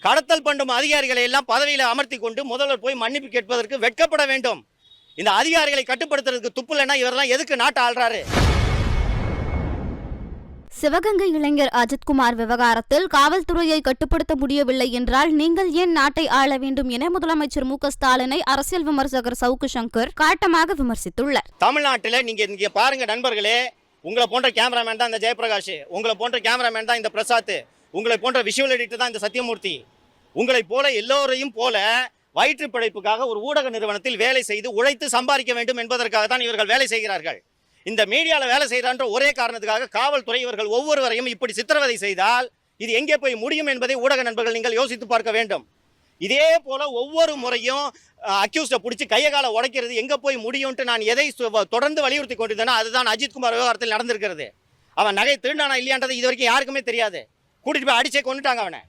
கடத்தல் பண்ணும் அதிகாரிகளை எல்லாம் பதவியில் அமர்த்தி கொண்டு முதல்வர் போய் மன்னிப்பு கேட்பதற்கு வெட்கப்பட வேண்டும். இந்த அதிகாரிகளை கட்டுப்படுத்துறதுக்கு துப்பு இல்லைன்னா இவரெல்லாம் எதுக்கு நாட்டை ஆள்றாரு? சிவகங்கை இளைஞர் அஜித்குமார் விவகாரத்தில் காவல்துறையை கட்டுப்படுத்த முடியவில்லை என்றால் நீங்கள் ஏன் நாட்டை ஆள வேண்டும் என முதலமைச்சர் மு.க.ஸ்டாலினை அரசியல் விமர்சகர் சவுக்கு சங்கர் காட்டமாக விமர்சித்துள்ளார். தமிழ்நாட்டில் நீங்க பாருங்க நண்பர்களே, உங்களை போன்ற கேமராமேன் தான் இந்த ஜெயபிரகாஷ், உங்களை போன்ற கேமராமேன் தான் இந்த பிரசாத், உங்களை போன்ற விஷுவல் எடிட்டர் தான் இந்த சத்தியமூர்த்தி. உங்களை போல எல்லோரையும் போல வயிற்று பிழைப்புக்காக ஒரு ஊடக நிறுவனத்தில் வேலை செய்து உழைத்து சம்பாதிக்க வேண்டும் என்பதற்காக தான் இவர்கள் வேலை செய்கிறார்கள். இந்த மீடியாவில் வேலை செய்கிறான்ற ஒரே காரணத்துக்காக காவல்துறை இவர்கள் ஒவ்வொருவரையும் இப்படி சித்திரவதை செய்தால் இது எங்கே போய் முடியும் என்பதை ஊடக நண்பர்கள் நீங்கள் யோசித்து பார்க்க வேண்டும். இதே போல ஒவ்வொரு முறையும் அக்யூஸ்டை பிடிச்சி கையை காலை உடைக்கிறது எங்கே போய் முடியும்ட்டு நான் எதை தொடர்ந்து வலியுறுத்தி கொண்டிருந்தேனோ அதுதான் அஜித்குமார் விவகாரத்தில் நடந்திருக்கிறது. அவன் நகை திருடானா இல்லையான்றது இது வரைக்கும் யாருக்குமே தெரியாது. கூட்டிட்டு போய் அடிச்சே கொண்டுட்டாங்க அவனை.